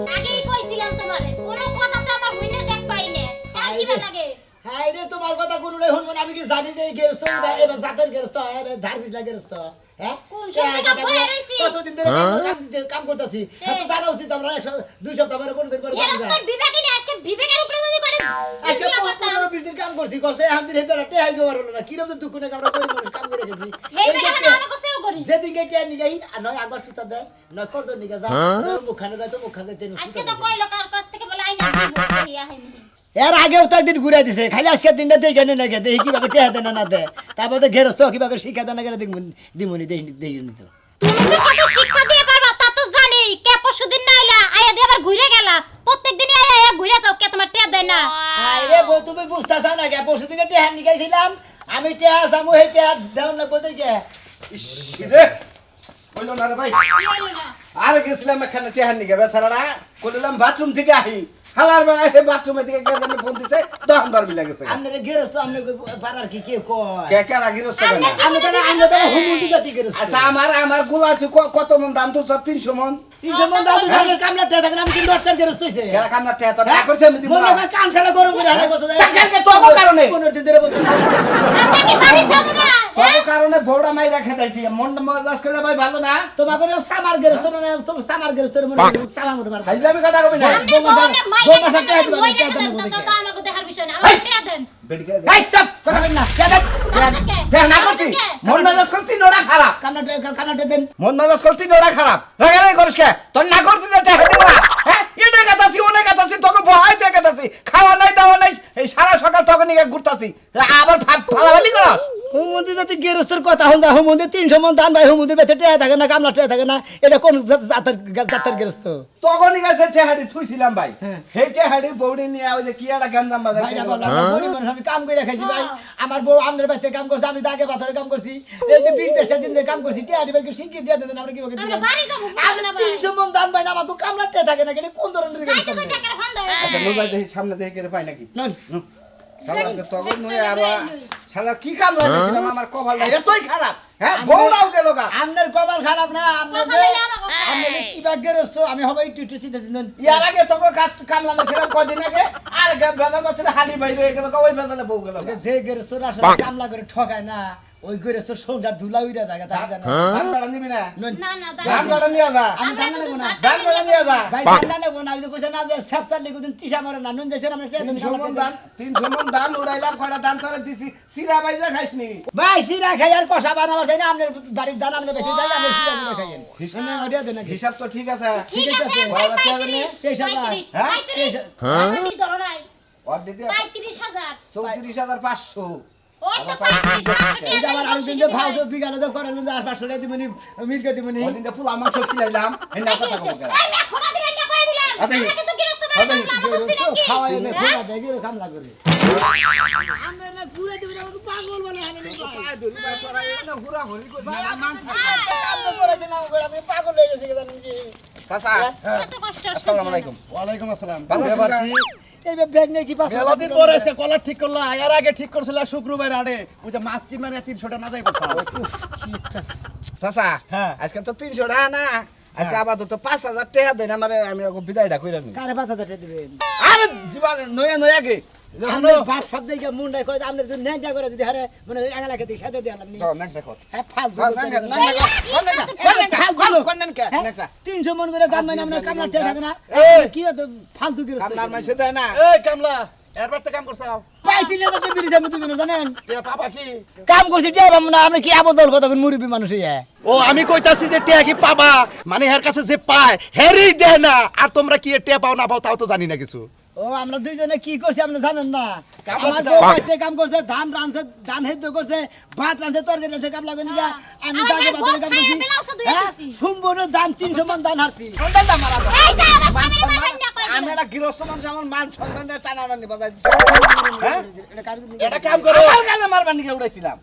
আগেই কইছিলাম তোমারে কোনো কথা তো আমার হইনা দেখ পাইনে আর কি লাগে হাই রে তোমার কথা কোনলে শুনবো না আমি কি জানি যে গেরস্ত এবার জাতের গেরস্ত এবার ধার বিজলা গেরস্ত হ্যাঁ কোন সবটা ভয় রইছি কতদিন ধরে কাম করতেছি এত জানা উচিত আমরা 2 সপ্তাহ পরে কোনদিন পরে গেরস্তর বিবেকই নেই আজকে বিবেকের উপরে যদি করে আজকে 15-20 দিন কাম করছি কসে এখন দিন হেবে রাতে হাই জোয়ার হলো না কি রকম দুঃখ নেই আমরা করি মানুষ কাম করে গেছি হেই বেটা আমাকে সেও করি যেদিন গেটে নিগাই আর নয় একবার সুতা দেয় নয় করদ নিগা যা মুখখানে যায় তো মুখখানে দেন আজকে তো কইলো কার কাছ থেকে বলে আইনা দিব ইয়া হয়নি এর আগেও তো একদিন ঘুরে দিছে খালি আজকের দিনটা দেখে না গে দেখি কিভাবে টেহা দেন না দে তারপরে গেরস্ত কিভাবে শিক্ষা দেন না গেলে দিমুনি দেখি নি তো তুমি যে কত শিক্ষা দিয়ে পারবা তা তো জানি কে পরশুদিন না আইলা আয়া দিয়ে আবার ঘুরে গেলা প্রত্যেকদিন আয়া ঘুরে যাও কে তোমার টেয়া দেয় না আরে বউ তুমি বুঝতাছ না কে পরশু দিনে টেহা নিগাইছিলাম আমি টেহা সামু হে টেহা দাও না কোথায় গে ইস রে কইলো না রে ভাই কি হইলো না আর গেছিলাম এখানে চেহার নিকে বেচারারা কইলাম বাথরুম থেকে আহি হালার বেলা হে বাথরুমে থেকে কে জানি ফোন দিছে 10 বার বিলা গেছে আমনে গেরস্ত আমনে পারার কি কে কয় কে কে রাগি রস্ত কেন আমনে তো হুমুন্দি গতি গেরস্ত আচ্ছা আমার গুলা কত মন দাম তো 300 মন 300 মন দাদু জানে কামলা টেহা থাকে আমি 3 লটকার গেরস্ত হইছে কেরা কামনা তে তো না করছে আমি দিব মনে হয় কান শালা গরম করে হালে কত যায় কালকে তো কারণে 15 দিন ধরে বলতে আমরা কি বাড়ি যাব না তো কারণে বড়া মাই রাখে দাইছি মন মজাজ করে ভাই ভালো না তোমাকে সামার গেরস্ত না তুমি সামার গেরস্ত মনে সামার মতো মার হাইলামি কথা কবি না বৌমা সাথে টেহা দিবা টেহা দেন তো বলতে তো আমাকে দেখার বিষয় না আমার টেয়া দেন বেডকে এই চাপ কথা কই না টেহা দেন দেখ না করছি মন মজাজ করতি নোড়া খারাপ কামলা দেন মন মেজাজ করতি নোড়া খারাপ লাগারে করিস কে তোর না করতি যে টাকা দিব না হ্যাঁ এনে কাটাছি ওনে কাটাছি তোকে বহাইতে কাটাছি খাওয়া নাই দাওয়া নাই এই সারা সকাল তোকে নিয়ে ঘুরতাছি আবার ফালাফালি করস হুমুন্দি যদি গেরস্তের কথা হল যা হুমুন্দি 300 মন দান ভাই হুমুন্দির বেতে টেয়া থাকে না কামলা টেয়া থাকে না এটা কোন জাতের গেরস্ত তখনই গেছে টেহাড়ি থুইছিলাম ভাই হ্যাঁ। সেই টেহাড়ি বৌড়ি নিয়ে ওই যে কি একটা গান্দাম বাজার ভাইটা বললাম গরিব মানুষ আমি কাম করে খাইছি ভাই আমার বউ আমনের বাড়িতে কাম করছে আমি দাগে পাথরে কাম করছি এই যে 20-22 দিন ধরে কাম করছি টেয়াড়ি ভাইকে শিখিয়ে দিয়ে দেন আমরা কিভাবে আমরা বাড়ি যাব আমি 300 মন দান ভাই না আমাকে কামলা টেয়া থাকে না এটা কোন ধরনের যাইতে গেরস্ত যাইতে টাকার ফান্ডা আচ্ছা মোবাইল দেখি সামনে দেখে কেড়ে পাই নাকি নন শালা তো তখন নয় আর শালা কি কাম লাগাইছিলাম আমার কপালটা এতই খারাপ হ্যাঁ বউরাও গেল গা আমনের কপাল খারাপ না আমনে যে কপালে আমাকে আমনে যে কি ভাগ গেরস্ত আমি হবে একটু চিন্তা চিন্তা ইয়ার আগে তোকে কাম লাগাইছিলাম কদিন আগে আর বেজাল বছর হালি বাইরে হয়ে গেল ওই বেজালে বউ গেল যে গেরস্ত আসলে কামলা করে ঠকায় না ওই গেরস্ত সংসার ধুলা উইরা জায়গা থাকে না ধান কাটা নিবি না নন না না ধান কাটা নিয়ে যা আমি ধান নেব না ধান কাটা নিয়ে যা ভাই ধান নেব না আমি তো কইছে না যে সেফটার লিখু দিন তিসা মারে না নুন যাইছে আমরা কে দিন 300 মন ধান উড়াইলাম কয়টা ধান করে দিছি সিরা বাইজা খাইসনি ভাই সিরা খাই আর কষা বানাবার চাই না আপনার বাড়ির ধান আপনি বেঁচে যাই আমি সিরা গুলো খাইয়েন এনে ওটা দেন নাকি হিসাব তো ঠিক আছে ঠিক আছে বাবা, কে জানে? 35 হ্যাঁ? 35 আমি ধরো নাই ওর দিদি 35000 34500 ওই তো আবার 35,000 এই যে আমার আরো দিন যে ভাও তো বিগালে তো করালেন আর 500 টাকা দিবনি মিলকে দিবনি ওদিন তো পোলা মাংস খিলাইলাম এই না কথা বলতে এই মে খোনা দিবেন না কই দিলাম আচ্ছা, আমাকে তো গিরস্ত বাড়ি হবে, লাগলা করছিলেন কি খাওয়াই না খোলা দেয় গিয়ে কামলা করে আমরা না ঘুরে দিবি আমাকে পাগল বলে হানে পায় ধরি ভাই তোরা এনে হুরা হরি কই ভাই আমি কাম তো করেছিলাম আমি পাগল হয়ে গেছি জানেন কি চাচা কত কষ্ট আসসালামু আলাইকুম ওয়ালাইকুম আসসালাম ভালো এবার আছেন এই ব্যাগ নিয়ে কি পাস মেলাদিন পরে এসে কলার ঠিক করলা এর আগে ঠিক করছিল শুক্রবার আড়ে ওই যে মাছ কিনবার 300 টাকা না যাই করছা চাচা হ্যাঁ। আজকে তো 300 টাকা না আজকে আপাতত 5000 টাকা দেন আমারে আমি ওকে বিদায়টা কইরা নি কারে 5000 টাকা দিবেন আরে জীবনে নয়া নয়া গে আমরা বাপ সব দেখে মুন্ডাই কই আপনি যদি নেটা করে যদি হারে মানে এগালা খেতে খেতে দিলাম নি দাও নাক দেখো হ্যাঁ ফালতু না না না না 300 মন করে দাম মানে আমরা কামলা তে থাকে না এই! কি হতো ফালতু কি আপনার মাইছে দেয় না এই কামলা এর বাড়তে কাম করছাও পাইছিলে তো বিড়ি আমি দুজন জানেন এ বাবা কি কাম করছি তে আমরা আমরা কি আবদল কথা কোন মুরব্বি মানুষ ইয়া ও আমি কইতাছি যে টিয়া কি পাবা মানে এর কাছে যে পায় হেরি দেয় না আর তোমরা কি টিয়া পাও না পাও তাও তো জানি না কিছু ও আমরা দুইজনে কি করছি আপনি জানেন না কাম আমার করছে? বউ বাইতে কাম করছে ধান রাঁধছে ধান হেদ্দ করছে ভাত রাঁধছে তরকারি রাঁধছে কামলা করে নিয়া আমি আমার দাগে বউ ভাতের কাম ছায়া করছি বেলাও শুধু হ্যাঁ এসেছি। সুম্বরও ধান 300 মন ধান হারছি এই যে আমার স্বামীর মারবেন না কই আমি দিলাম একটা গৃহস্থ মানুষ আমার মান সম্মান টানা টানি বাজাই হ্যাঁ এটা কার এটা কাম করো আমার গালে মারবার নিকে উড়াইছিলাম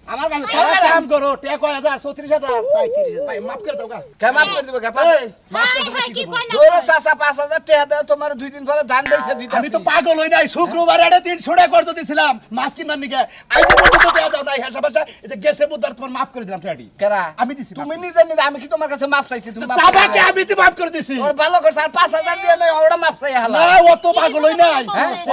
আমার কাছে এক কাম করো টিয়া কয় হাজার 34000 ভাই 30,000 ভাই মাফ করে দাও গা কে মাফ করে দিব কে এই, মাফ করে হাই দিলে হাই কি কি করবো? কয় না দৌড়ো চাচা 5000 টাকা দাও তোমার 2 দিন পরে ধান বেচে দিতে আমি তো পাগল হই নাই শুক্রবার এড়ে 300 টাকা করতে দিছিলাম মাছ কিনবার নিকে আইতে বলতে তো টিয়া দাও নাই হ্যাঁ সাবাসা এই যে গেছে বুধবার তোমার মাফ করে দিলাম টিয়াটি কেরা আমি দিছি তুমি নিজে নিজে আমি কি তোমার কাছে মাপ চাইছি তুমি মাপ চাবাকে চাইছো? আমি তো মাফ করে দিছি ওর ভালো করছ আর 5000 দিয়ে নয় ওটা মাপ চাই হালা না অত পাগল হই নাই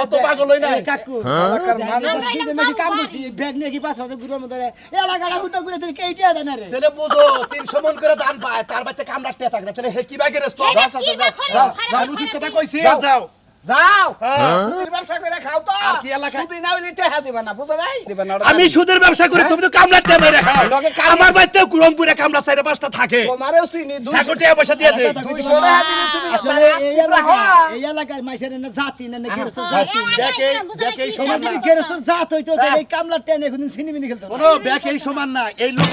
অত পাগল হই নাই এই কাকু এলাকার মানুষ আমরা দিনে এলাম বেশি যাও কাম ভাই। করছি ব্যাগ নিয়ে কি 5,000 ঘুরার মধ্যে এলাকাটা হুদা ঘুরে তুই কেইটা দেন রে তাহলে বুঝো 300 মন করে ধান পায় তার বাচ্চা কামড়া টিয়া থাকে না তাহলে হে কি বাগের রেস্ট এটা কি যে করে যাও, খারাপ আমি উচিত কথা কইছি যাও। যাও যাও হ্যাঁ। সুদের ব্যবসা করে খাও তো আর কি এলাকায়? সুদি না হইলে টাকা দিবা না বুঝো নাই দিবা না ওটা আমি জানি। সুদের ব্যবসা করি তুমি তো কামলা টিয়া মেরে খাও লগে কামলা- আমার বাড়িতে রংপুরে কামলা 4-5টা থাকে তোমারেও চিনি ঠাকুর টিয়া পয়সা দিয়ে দে 200 টাকা দিলে তুমি আসলে এই এলাকা হ্যাঁ। এই এলাকার মাইসের না জাতি না গেরস্ত হ্যাঁ, জাতি এলাকায় দেখে এসে বুঝালে দেখে কি সোনা হবে? যদি গেরস্ত জাত হইতো তাহলে এই কামলার টেনে কোনদিন সিনেমিনি খেলতো না। কোনো ব্যাক এই সমান না এই লোক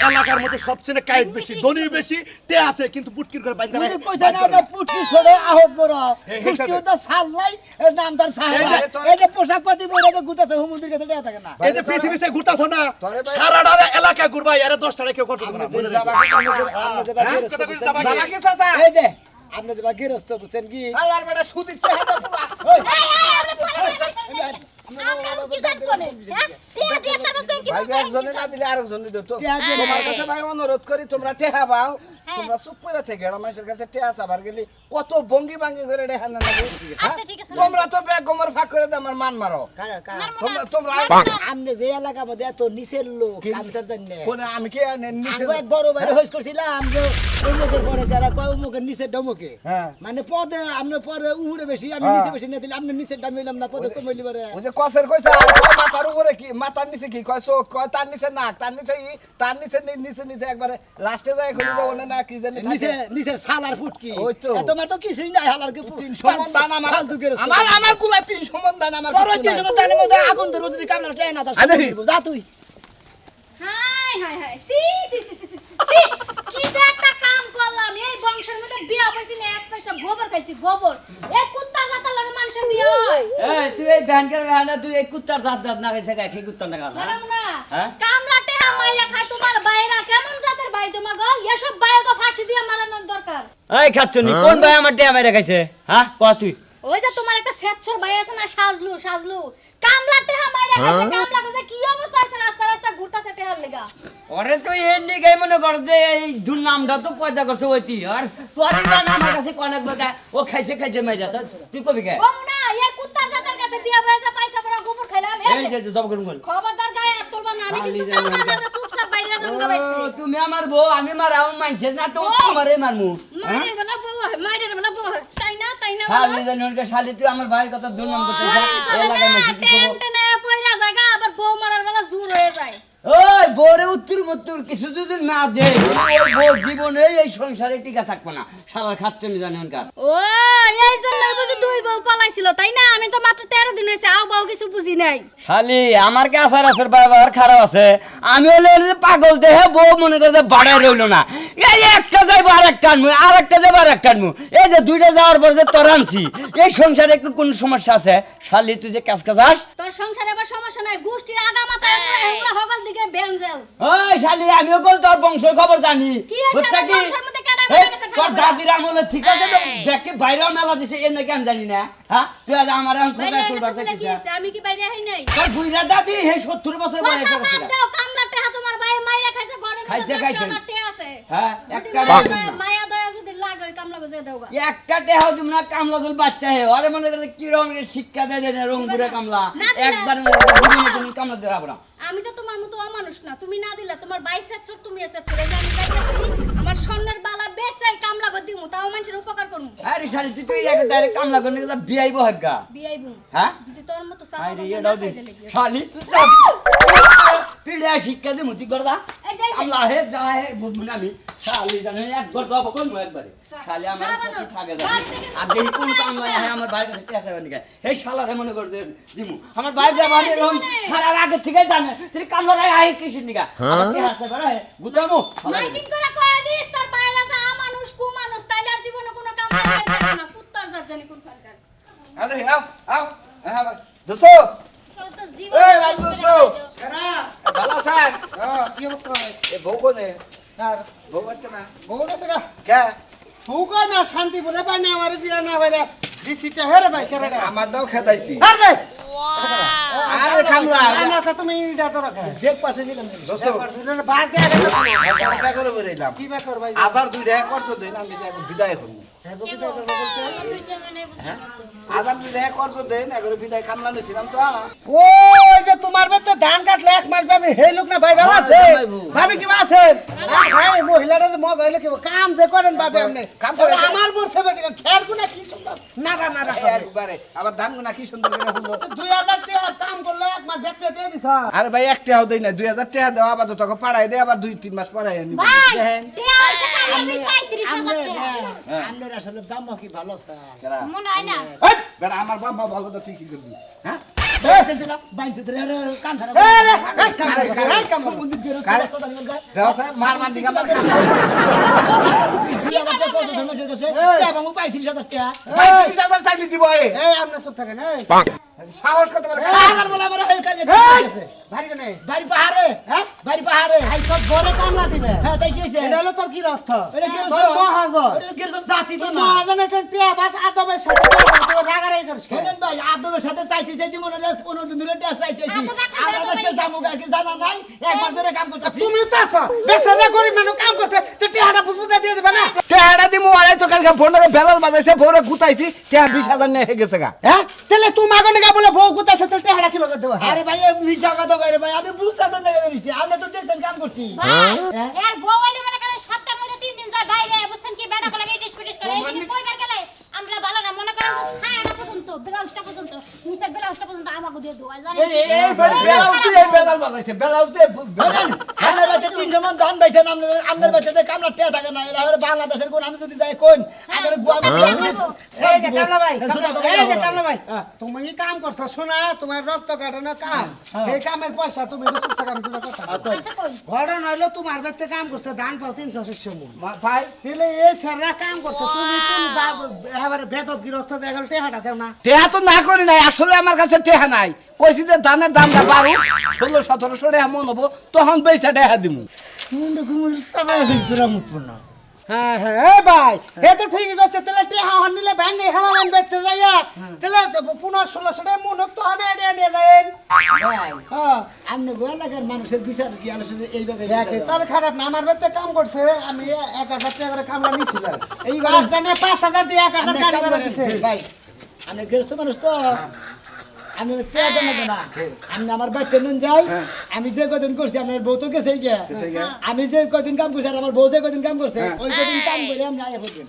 এলাকার মধ্যে সবচেয়ে কায়েত বেশি ধনী বেশি টে আছে কিন্তু পুটকির করে বাইন্দা তুই কইছ না যে পুটকি ছড়ে আহত বড় এই পুটকি হিসাবে। তো ছাল নাই এর নাম তার সাহেব এই যে- এই যে পোশাক পাতি পরে তো গুটাতে হুমুদির কাছে দেয়া থাকে না এই যে পিছি পিছে ঘুরতাছ না তোরে ভাই- সারাটা এলাকা ঘুরবা এর 10 টাকা কেউ করতে পারবে না মনে রাখো। হ্যাঁ, কথা কইছিস যাবা কি? বাবাকে চাচা এই যে আপনি যে গেরস্ত বুঝছেন কি আল্লাহর বেটা সুদি টাকা দাও পুরা ওই, এই, এই, আমরা পরে যাই। আমরা কি জানবো না? হ্যাঁ? টিয়া দিয়ে তারপর যাই কি ভাই বলছেন? একজনে না দিলে আরেকজন দিত তো টিয়া দিয়ে তোমার না। কাছে ভাই অনুরোধ করি তোমরা টেহা পাও হ্যাঁ। তোমরা চুপ করে থেকে এরা মানুষের কাছে টেহা চাবার গেলি কত ভঙ্গি ভাঙ্গি করে টেহা না লাগে আচ্ছা, ঠিক আছে। তোমরা তো ব্যাগ গোমর ফাঁক করে দিয়ে আমার মান মারো কারা কারা আমার মনে তোমরা হয়- তোমরা আমনে যে এলাকার মধ্যে এত নিচের লোক আমি তার জানি না কোনে আমি কি নিচে আমি এক বড় বাইরে হইস করছিলাম যে অমুকের পরে যারা কয় অমুকের নিচের ডমুকে হ্যাঁ। মানে পদে আপনি পরে উহুরে বেশি আমি হ্যাঁ। নিচে বেশি না দিলে আপনি নিচের দাম হইলাম না পদে কম হইলি পারে ওই যে কসের কইছে আর কয় মাথার উপরে কি মাথার নিচে কি কয় চোখ কয় তার নিচে নাক তার নিচে ই তার নিচে নিচে নিচে একবারে লাস্টে যায় খুলে দাও না কি জানি নিচে নিচে সালার ফুটকি ওই তো। এ তোমার তো কিছুই নাই হালার কি 300 মন দান আমার ফালতু গেরস্ত। আমার আমার কুলা 300 মন দান আমার তোর ওই কিচ্ছু নাই। 300 দানের মধ্যে আগুন ধরবো যদি কামলা ট্রেন না তার আরে। সাথে দিব। যা তুই হাই হাই হাই সি সি সি সি সি সি কি যে একটা কাম করলাম এই বংশের মধ্যে বিয়া হইছে না এক পয়সা গোবর খাইছি গোবর এই কুত্তা জাতার লাগে মানুষের বিয়া হয় এই তুই এই ব্যাংকের গানা তুই এই কুত্তার দাঁত দাঁত না গেছে কি কুত্তার না গানা জানাম না হ্যাঁ? কামলাতে মাইরা খায় তোমার বাইরা কেমন জাতের ভাই তোমার গো এসব বাইরকে ফাঁসি দিয়ে মারানোর দরকার এই খাচ্ছনি কোন ভাই আমার টিয়া মেরে খাইছে হ্যাঁ ক তুই ওই যে তোমার একটা সেচ্ছর ভাই আছে না সাজলু সাজলু কামলাতে মাইরা খাইছে কামলা কাছে কি অবস্থা আছে রাস্তা রাস্তা ঘুরতাছে টেহার লাগা ওরে তো এমনি গাই মনে কর যে এই দুর নামটা তো পয়দা করছে ওইতি আর তোরই না আমার কাছে অনেক বাগা ও খাইছে খাইছে মাইরা তো তুই কবি কে কমু না এই কুত্তার জাতের কাছে বিয়া হয়েছে পয়সা পড়া গোবর খাইলাম এই যে দব করুন বল খবরদার গায়ে হাত তুলবা না আমি কিন্তু খালি কামলা জানো। কাছে চুপচাপ বাইরে যাবো গা বাইতে ও, তুমি আমার বউ আমি মারাও মাইছে না তো আমারে মারমু হ্যাঁ? মাইরে বলা বউ মাইরে বলা বউ তাই না শালি জানি ওনকে শালি তুই আমার ভাইয়ের কথা দুর নাম করছিস এই লাগাই মাইছি কি খবর টেনে পয়রা জায়গা আবার বউ মারার বেলা জোর হয়ে যায় ওই বরে উত্তর মত্তর কিছু যদি না দে ওই বউ জীবনে এই সংসারে টিকা থাকবো না শালার খাচ্ছে নি জানি ওনকার ও এই জন্য বুঝি দুই বউ পালাইছিল তাই না আমি তো মাত্র 13 দিন হয়েছে আও বউ কিছু বুঝি নাই শালি আমার কে আসার আসার ব্যবহার খারাপ আছে আমি হলে যে পাগল দেহে বউ মনে করে যে বাড়াই রইল না এই একটা যাইবো আর একটা আনবো আর একটা যাবো আর একটা আনবো এই যে দুইটা যাওয়ার পর যে তোর আনছি এই সংসারে কি কোন সমস্যা আছে শালি তুই যে কাজ কাজ আস তোর সংসারে আবার সমস্যা নাই গোষ্ঠীর আগা মাথা এগুলা হগল দিকে বেঞ্জেল ওই শালি আমিও বল তোর বংশের খবর জানি কি হয়েছে বুঝছা আমার কি বংশের মধ্যে কাটা এই, বেড়ে গেছে তোর ঠান্ডা দাদির আমলে ঠিক আছে তো দেখে বাইরেও মেলা দিছে এর নাকি আমি জানি না হ্যাঁ তুই আজ আমার এখন বাইরে খোঁজায় তুলবার গেছে কি চাইছিস হয়েছে? আমি কি বাইরে হই নাই তোর বুইরা দাদি হে 70 বছর বয়স কথা বাদ হয়েছে দাও কামলাতে হা তোমার ভাই মাইরা খাইছে ঘরে খাইছে, মধ্যে খাইছে। লাটে আছে হ্যাঁ, যদি একটা মায়া দিন দয়া- না। মায়া দয়া যদি লাগে ওই কামলা গজে দেওগা একটা টেহাও তুমি না কামলা দল বাচ্চা হে আরে মনে করে কি রকমের শিক্ষা দেয় দেয় না রংপুরে কামলা না দিলে- একবার জীবনে তুমি কামলা দিয়ে রাখবো না আমি তো তোমার মতো অমানুষ না তুমি না দিলে তোমার বাইশ সেচ্ছর তুমি এসেছো এই যে আমি যাইতেছি আমার স্বর্ণের বালা বেচাই কামলা গদ দিমু তাও মানুষের উপকার করমু আরে শালি তুই তো এক ডাইরেক্ট কামলা করে নিয়ে বিয়াইব হগা বিয়াইবু হ্যাঁ যদি তোর মতো আরে চাপা এটাও দি শালি তুই চাপ পিড়া শিক্ষা দে মুতি করদা এই যে- কামলা হে যা হে বুঝবো না আমি শালি জানে এক ঘর দাও বকল মো একবারে শালি আমার চোখে থাকে যায় আর দেখি কোন কামলা হে আমার বাইরে কাছে পেছে বানি গায় এই শালারে মনে কর যে দিমু আমার বাইরে ব্যবহার এরকম খারাপ আগে থেকে জানে তুই কামলা গায় আই কিসের নিগা আমার কি হাসে পারে গুতামু মাইকিং করে কয়া দিস তোর বাইরে যা মানুষ কু মানুষ তাইলে আর জীবনে কোনো কাম করতে না কুত্তার জাত জানি কোন ফালকার আরে আও আও হ্যাঁ দোস্ত তোর তো এই জীবন রাজু শেষ দোস্ত করে দিল। ভালো আছেন? কি অবস্থা এ বউ কোনে? আর বউ বাড়তে না? বউ আছে গা কে? সুকা না শান্তি বলে পাই না আমার দিয়া না ভাইরা দিছিটা হেরে ভাই কেরে আমারটাও খেদাইছি। আরে আরে কামলা। আমরা তো তুমি এটা তো রাখা দেখ পাচ্ছিলাম দোস্ত, বাস দেয়া গেছে টাকা করে বেরাইলাম। কি ব্যাপার ভাই আজার 2 টাকা খরচ দেন, আমি যে এখন বিদায় করব। আজার 2 টাকা খরচ দেন, এখন বিদায় কামলা নিছিলাম তো। ওই যে তোমার বেতে ধান কাটলে 1 মাস ভাবে হেই লোক না ভাই ভালো আছে ভাবি কি আছেন ভাই মহিলারা যে মগ হইলে কি কাম যে করেন ভাবে আপনি কাম করে। আমার বলছে বেশি খেয়ার গুনা কি সুন্দর নাড়া নাড়া একবারে আবার ধান গুনা কি সুন্দর করে হলো। 2000 টাকা কাম করলে 1 মাস বেচে দিয়ে দিছ আরে ভাই 1 টাকাও দেই না, 2000 টাকা দেওয়া আবার তোকে পাড়াই দে, আবার 2-3 মাস পরে নিব। ভাই দেখেন। টিয়া হইছে কাল আমি 35,000 টাকা আমনের আসলে দাম কি ভালো স্যার কেরা? মনে হয় না এই, বেটা আমার বাবা ভালো তো তুই কি করবি? হ্যাঁ? বাইতে দিলে কান ছাড়া দেওয়া স্যার, মার মান দিগা মার খা। 2000 টাকা করতে ধর্মের কাছে এবং 35,000 টাকা ভাই 30,000 চাইলি দিব এ। এই আপনি চুপ থাকেন এই সাহস কত বড়? আগার বলে আমার হয়ে কাজে ভারী কেন বাড়ি পাহাড়ে হ্যাঁ বাড়ি পাহাড়ে আই সব ঘরে কামলা দিবে হ্যাঁ তাই কি হইছে এটা হলো তোর কি রাস্তা এটা কি তোর মহাজন এটা কি জাতি তো না মহাজন এটা টিয়া বাস আদবের সাথে তোর রাগারাই করিস কেন? শোনেন ভাই আদবের সাথে চাইতে চাইতে মনে হয় 15 দিন ধরে টেস্ট চাইতেছি আমরা কাছে জামু গাকে জানা নাই একবার ধরে কাম করতেছি তুমি তো আছো বেচারা গরিব মানুষ কাম করছে তো টিয়াটা বুঝবুঝা দিয়ে দিবে না টেহাড়া দিমু, আরে তো কালকে ফোনে বেলাল বাজাইছে, ফোনে গুতাইছি, টেহা 20,000 নিয়ে গেছে গা। হ্যাঁ তাহলে তুমি আগুনে গা বলে বউ গুতাছে তো টিয়াটা কি বাগর দেবো আরে ভাই এই মিশা কথা কইরে ভাই আমি বুঝতে তো লাগে মিষ্টি আমি তো দেখছেন কাম করছি ভাই এর বউ হইলে মনে করে সপ্তাহের মধ্যে 3 দিন যায় বাইরে বুঝছেন কি বেটা বলে ইটিস পিটিস করে এই দিন কইবার গেলে আমরা ভালো না মনে করেন যে ছায়াটা পর্যন্ত ব্লাউজটা পর্যন্ত নিচের ব্লাউজটা পর্যন্ত আমাকে দিয়ে দেওয়া জানেন এই বেলাল দিয়ে বেলাল বাজাইছে, বেলাল দিয়ে আমার বাচ্চা 3 জন ধান পাইছেন আমাদের বাচ্চাতে কামলা টিয়া থাকে না এরা হলো বাংলাদেশের কোন আমি যদি যাই কোন আমার গুয়া এই যে কামলা ভাই এই যে কামলা ভাই তুমি এই কাম করছো শোনা তোমার রক্ত কাটানো কাম এই কামের পয়সা তুমি চুপ থাকাম তুমি কথা আচ্ছা কই ঘটনা হইলো তোমার বাড়িতে কাম করছে ধান পাও 300 মূল ভাই তাহলে এই স্যাররা কাম করছে তুমি কোন এবারে বেদব গৃহস্থ দেখাল টেহাটা দেও না টেহা তো না করি নাই, আসলে আমার কাছে টেহা নাই। কইছি যে ধানের দামটা বাড়ু, 1600-1700 টাকা মন হবো, তখন বেচা টেহা দিমু। মুন্ড ঘুমুর সবাই গেছরা মুতপনা হ্যাঁ হ্যাঁ এ ভাই এ তো ঠিকই কইছে তাহলে টেহা হন নিলে ব্যাংকে হালালান বেচতে যাইয়া তাহলে 1500-1600 টাকা মন তো হনে এনে নিয়ে যাবেন ভাই হ্যাঁ আমনে গোয়া লাগার মানুষের বিচার কি আলোচনা এইভাবে দেখে তার খারাপ না আমার বাড়িতে কাম করছে আমি 1000 টাকা করে কামলা নিছিলাম এই বার জানে 5000 দিয়ে 1000 টাকা করে দিছে ভাই আমি গেরস্ত মানুষ তো আমি পেয়ে দেন না আমি আমার বাচ্চা নুন যাই আমি যে কদিন করছি আমার বউ তো গেছে গিয়া আমি যে কদিন কাম করছি আর আমার বউ যে কদিন কাম করছে ওই কদিন কাম করে আমি আয়া পড়ছি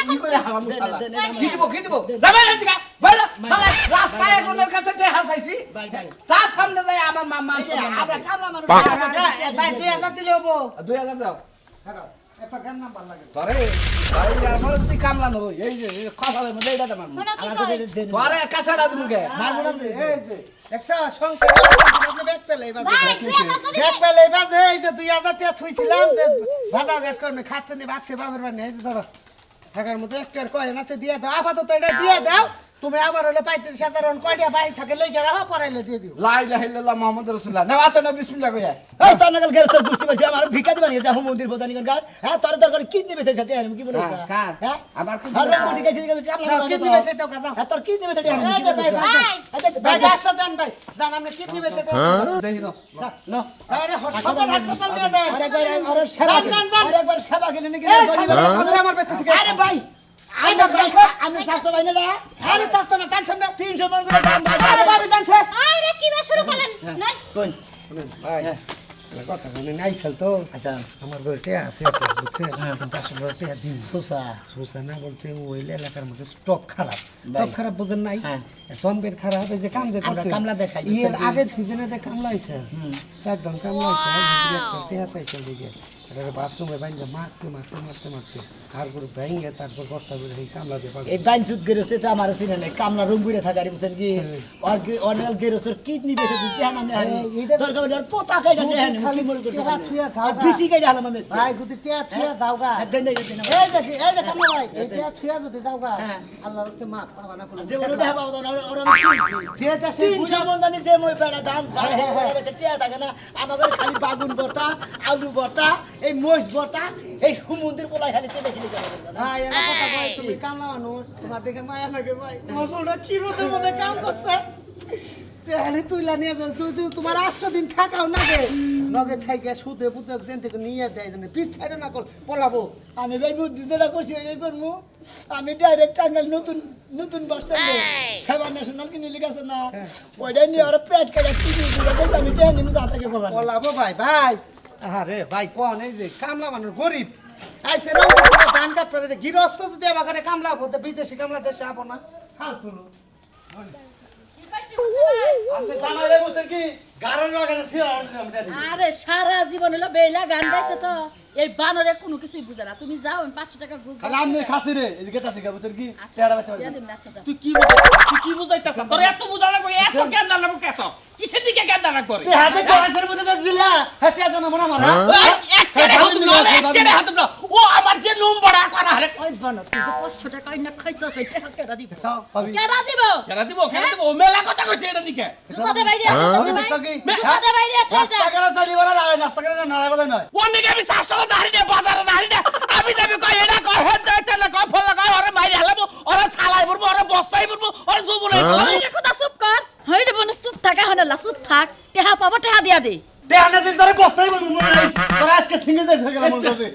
কি করে হারাম শালা? কি দিব, কি দিব? যাবে না দিগা, বাইরে, শালা, রাস্তায় একজনের কাছে টেহা চাইছি, ভাই ভাই তার সামনে যাই আমার মামা এই যে আমরা কামলা মানুষ ভাই 2000 দিলে হবো 2000 দাও। এত গান নাম্বার লাগে তরে ভাই আমার যদি কামলা নই, এই যে কথার মধ্যে এটা আমার মনে কি আমার কই কাছে দেন তরে কাছাড়া দিমুকে। মারবো না এই যে দেখছ সংসার ব্যাগ পেলে এবার ভাই 2000 যদি ব্যাগ পেলে এবার এই যে 2000 টাকা থুইছিলাম যে বাজার ঘাট করে খাচ্ছে নি বাক্সে বাবার বানি এই যে ধরো টাকার মধ্যে একটা কয়েন আছে দিয়ে দাও আপাতত এটা দিয়ে দাও তুমি আবার হলে 35,000 অন কয়টা বাই থাকে লইয়া রাখো পরাইলে দিয়ে দিও লা ইলাহা ইল্লাল্লাহ মুহাম্মাদুর রাসূলুল্লাহ। নাও আতে না বিসমিল্লাহ কইয়া। এই তানগল গেরস্ত বুঝতে পারছি আমার ভিক্ষা দিবানি যা মন্দির প্রধান গার হ্যাঁ তোর দরকার কি দিবে সেটা আমি কি মনে হচ্ছে কার? হ্যাঁ আমার কি আর রং বুঝি গেছি কামলা কি দিবে সেটা কথা হ্যাঁ তোর কি দিবে সেটা আমি এই যে ভাই ভাই ভাই গাছটা দেন ভাই জান আপনি কি দিবে সেটা দেহি নাও। নাও। আরে হাসপাতাল হাসপাতাল নিয়ে দেন আরেকবার আর সেবা আরেকবার সেবা গেলে নাকি এই সামনে আমার বেঁচে থেকে আরে ভাই আমি স্বাস্থ্য ভাই না আরে চাস্তো না জানছেন না 300 মন করে দাম ভাই আরে বাবু জানছে আরে কি বে শুরু করলেন নাই কোন ভাই কথা শুনে নাইছাল তো আচ্ছা আমার বলতে আছে বুঝছে কিন্তু আসলে বলতে দিন সুসা সুসা না বলতে ওই এলাকার মধ্যে স্টক খারাপ স্টক খারাপ বুঝেন নাই হ্যাঁ। সম্পের খারাপ এই যে কাম যে আমরা করছে কামলা দেখাই এর আগের সিজনে যে কামলা হইছে 4 জন কামলা হইছে টিয়া চাইছে দিকে এটা বাথরুমে বাইন্দা মারতে মারতে মারতে মারতে আর করে বাইঙ্গে তারপর বস্তা করে এই কামলা দিয়ে পাবে এই বাইন সুদ গেরস্তে তো আমার সিনে নাই কামলা রুম ঘুরে থাকারি বুঝছেন কি আর অনেক গেরস্তর কিডনি বেঁচে দিতে না আমি দরকার হলে আর পোতা কাইটা নেই কি মনে করতে টিয়া থুয়া থাও বিসি কাইটা হলাম আমি ভাই যদি টিয়া থুয়া যাওগা দেন দেন এই যে কামলা ভাই এই টিয়া থুয়া যদি যাওগা আল্লাহর রাস্তে মাফ বাবা না করলে যে ওরা দেখা পাবো না ওরা আমি শুনছি যে দেশে 300 মন জানি যে মই বেড়া ধান ভাই বেড়া টিয়া থাকে না আমাদের খালি বাগুন ভর্তা আলু ভর্তা এই মহিষ ভর্তা এই হুমুন্দির পোলাই খালি তেলে খেলে যাবে ভাই এর কথা কই তুমি কামলা মানুষ তোমার দেখে মায়া লাগে ভাই তোমার বউটা কি রোদের মধ্যে কাম করছে চেহালি তুইলা নিয়ে যাও তুই তোমার 8 দিন থাকাও না গে নগে থাইকে সুদে পুতে দেন থেকে নিয়ে যায় জানে পিছাইরে না কল পলাবো আমি ভাই বুদ্ধি যেটা করছি ওই করবো আমি ডাইরেক্ট টাঙ্গাইল নতুন বাস স্ট্যান্ডে সেবা ন্যাশনাল কিনে লিখেছে না ওইটাই নিয়ে ওরা পেট কেটে টিভি দিয়ে গেছে আমি টেনে নিয়ে যা থেকে পাবো পলাবো ভাই ভাই আরে ভাই কোন এই যে কামলা মানুষ গরিব আইছে রং ধান কাট পরে গৃহস্থ যদি আমার ঘরে কামলা হতো বিদেশি কামলা দেশে আবো না ফালতু লোক আপনি জামাই রে বলতে কি গাড়ার লাগাতে ছিল আরে সারা জীবন হলো বেলা গান গাইছে তো এই বানরে কোনো কিছুই বুঝে না তুমি যাও আমি 500 টাকা গুজ খালি আমনে খাতিরে এদিকে তাতে গা বলতে কি আচ্ছা টেড়া বাচ্চা দিয়া দিম না, আচ্ছা যাও। তুই কি বুঝাইতাছ তোর এত বুঝা লাগবে এত জ্ঞান দান লাগবে কত কিসের দিকে জ্ঞান দান লাগবে তুই হাতে দরাসের মধ্যে তো দিলা হাতে জানো মনে মারা ও আমার যে নম্বর করা হলে ওই বানর তুই যে 500 টাকা ইনা খাইছস ওই টাকা কেডা দিব ভাবি কেডা দিব কেন দিব ও মেলা কথা কইছে এটা দিকে জুতা দে বাইরে আছে দেখছ কি জুতা দে বাইরে আছে রাস্তা কেন চালি বলা রাস্তা কেন নাড়া বাদা নয় ওর দিকে আমি 7 টাকা দাঁড়ি দে বাজারে দাঁড়ি দে আমি যাবি কই এটা কই হেড দাইতে না কই ফল লাগা ওরে মাইরে হালাবো ওরে ছালাই পড়বো ওরে বস্তাই পড়বো ওরে জুবুলাই ওই দেখো তা চুপ কর হইরে বনস চুপ থাকা হনা লা চুপ থাক টেহা পাবো টেহা দিয়া দে দেখানে দিন তোরে বস্তাই বলবো মনে নাই তোরা আজকে সিঙ্গেল দেখ হয়ে গেল মনে হবে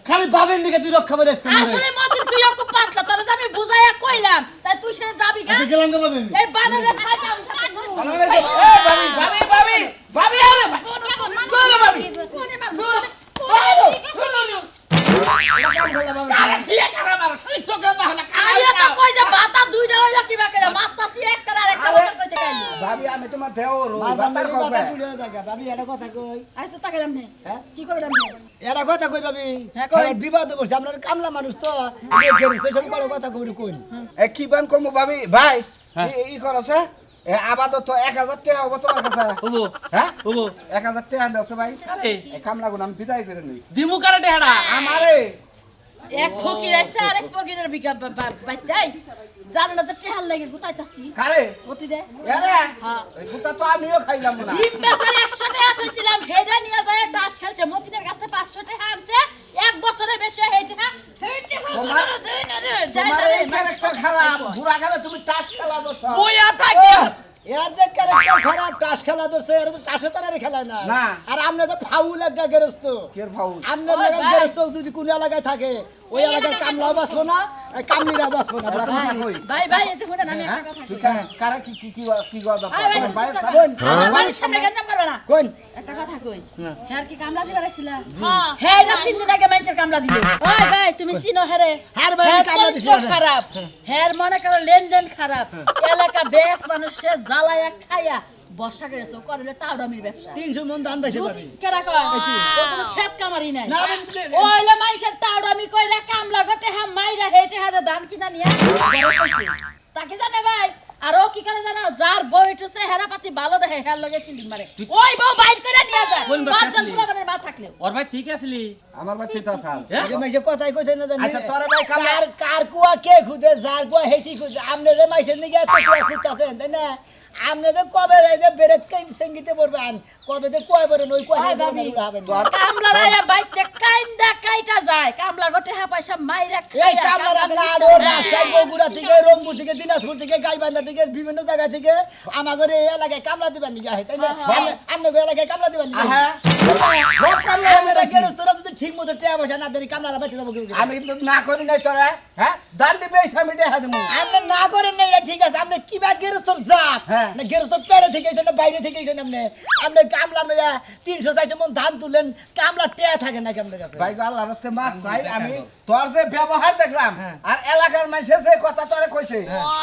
খালি বাবেন দিকে তুই রক্ষা করে আজকে আসলে মতিন তুই একটু পাতলা তোরা যে আমি বুঝাইয়া কইলাম তাই তুই সেটা যাবি গা গেলাম গো বাবেন এই বানরে খাইতে আমি এ ভাবি আরে আরে ঠিক আছে আমার সেই চোখে তাহলে আমি তো কই যে বাতা দুইটা হইলো কিবা করে মারতাছি একটা আর একটা কথা কইতে গাইলো ভাবি আমি তোমার দেওর মার বাতার বান্দার কথা কবে তুলে দেখা ভাবি এটা কথা কই আইছো তাকে রামনে হ্যাঁ? কি কইরাম নে এটা কথা কই ভাবি হ্যাঁ, কই। আমার বিবাদ বসে আপনার কামলা মানুষ তো এই গেরিস সব বড় কথা কই কই এ কি বান কমু ভাবি ভাই ই করছে এ আবাদত তো 1000 টাকা হবে তোমার কাছে ওবো হ্যাঁ ওবো 1000 টাকা দাও ভাই আরে এই কামলা গুলো আমি বিদায় করে নই দিমু কারে টেড়া আমারে এক ফকির আইছে আর এক ফকিরের বিকা বাইতাই জানো না তো টেহাল লাগে গুতাইতাছি কারে অতি দে এরে হ্যাঁ। এই গুতা তো আমিও খাইলাম না ডিম বেচার 100 টাকা থইছিলাম হেডা নিয়ে যায় ডাস খেলছে মতিনের কাছে 500 টাকা আনছে এক বছরে বেশি হেডা তোমার এই ক্যারেক্টার খারাপ বুড়া গেলে তুমি টাচ খেলা দছ বইয়া থাকি এর যে ক্যারেক্টার খারাপ টাস খেলা ধরছে এর তো টাসে তারে খেলা না না। আর আমনে তো ফাউল একটা গেরস্ত কের ফাউল আমনে লাগা গেরস্ত যদি কোন এলাকায় থাকে ওই এলাকার কামলাও বাঁচবো না কামলিরা বাঁচবো না কথা কই ভাই ভাই এতে কোনা না একটা কথা তুই কারা কি কি কি কি গদা আয় ভাই, তোমার বাইরে চুপ থাক। থাক। আমার বাড়ির সামনে গঞ্জাম করবে না কোন একটা কথা কই হ্যাঁ কি কামলা দিবা রাখছিলা হ্যাঁ না 3 দিন আগে মাইনছের কামলা দিল ওই ভাই তুমি চিনো হেরে হ্যার ভাই হ্যার কামলা চরিত্র দিছিল খারাপ হ্যার মনে করো লেনদেন খারাপ এলাকা বেক মানুষে জ্বালায়া খায়া বর্ষা করেছে করলে টাউডামির ব্যবসা 300 মন ধান পাইছে পাবি কেডা কয় ও কোনো খেত কামারি নাই না, আমি- ওইলে মাইসের টাউডামি কইরা কামলা গটে হ্যাঁ মাইরা হেটে হাতে ধান কিনা নিয়া ঘরে কইছে তাকে জানে ভাই আর ও কি করে জানো যার বইটছে হেরা পাতি ভালো দেখে হের লগে কিলিং মারে ওই বউ বাইর করে নিয়ে যায় কোন বাচ্চা পাঁচজন ছিলি? পোলাপানের মা থাকলেও ওর ভাই ঠিক আছিলি আমার বাচ্চা তো সাল যে মাইসে কথাই কইছে না জানি আচ্ছা, তোরা ভাই কামলা- কার কুয়া কে খুদে যার কুয়া হেটি খুদে আমনে যে মাইসের নিগে এত কুয়া খুঁজতাছেন তাই না আমনে যে কবে এই যে ব্রেক কাইন সঙ্গীতে পড়বেন কবে যে কুয়া পড়েন ওই কুয়া ওই হেতে বাবি, উড়াবেন কামলা রায়া বাইতে কাইন্দা কাইটা যায় কামলা গটে হ্যাঁ পয়সা মাইরা এই খাইয়া কামলা কামলা রান্না আর রাস্তায় বগুড়া থেকে রংপুর থেকে দিনাজপুর থেকে গাইবান্ধা থেকে বিভিন্ন জায়গা থেকে আমাদের এই এলাকায় কামলা দিবেন নিগে আহে তাই না আমনে এলাকায় কামলা দিবেন নিগে হ্যাঁ সব কামলা আমি আমরা গেরস্তরা যদি ঠিক মতো টাকা পয়সা না দেরি কামলারা বাঁচে যাবো কি আমি কিন্তু না করি নাই তোরা হ্যাঁ দান দিবে আমি দেখা দেবো আপনি না করেন না এটা ঠিক আছে আপনি কি বা গেরস্তর জাত হ্যাঁ। না গেরস্তর পেরে থেকে এসেছেন না বাইরে থেকে এসেছেন আপনি কামলা নয়া 300 মন ধান তুললেন কামলা টেয়া থাকে নাকি আপনার কাছে ভাই গো আল্লাহর রাস্তে মাফ চাই আমি তোর যে ব্যবহার দেখলাম আর এলাকার মানুষে যে কথা তোরে কইছে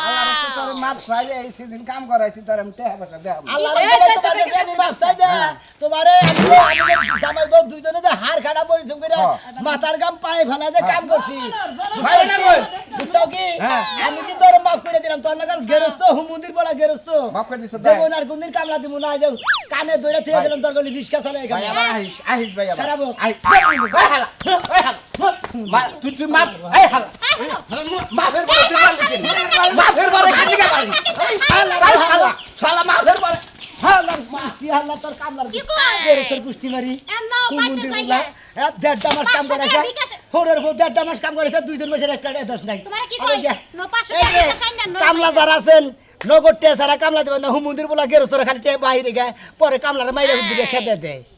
আল্লাহর রাস্তে তোরে মাফ চাই এই সিজন কাম করাইছি তোর আমি টাকা পয়সা দেব আল্লাহর এই রাস্তে তো তোমার তোকে কাছে আমি কাছে মাফ চাই দে তোমারে আমি জামাই বউ দুইজনে যে হাড় খাড়া পরিশ্রম করে মাথার গাম পায়ে ফেলা যে কাম করছি ভাই না কই বুঝছো কি হ্যাঁ। আমি কি তোর মাফ করে দিলাম তোর লাগাল গেরস্ত হুমুন্দির বলা গেরস্ত মাফ করে দিছ দেব না আর কোনদিন কামলা দিব না যে কানে ধরে থেকে গেলাম তোর গলি রিস্কা চালাই ভাই আবার আহিস আহিস ভাই আবার খারাপ হোক। আই ভাই হালা ভাই হালা তুই মাপ এই হালা মাফের পরে তুই মারলি মাফের পরে কেন নিকে মারলি ভাই শালা শালা মাফের পরে হালার মাটি হালার তোর কামলার কি কয়? গেরস্তের কুষ্টি মারি এন্ন হুমুন্দির পাইতে বলা যাইয়ে। 1.5 মাস কাম 500 টাকা করেছে বিকাশে। হোরের বউ 1.5 মাস কাম করেছে দুইজন মাসের একটা দশ নাই তোমার কি আরে কই? যা। ন 500 এই যে টাকা সাইন না, ন কামলা সাইন। যারা আছেন নগদ টেসারা কামলা দেবেন না হুমুন্দির বলা গেরস্তরা খালি টেয়া বাহিরে গায় পরে কামলার মাইরে দিয়ে খেতে দেয়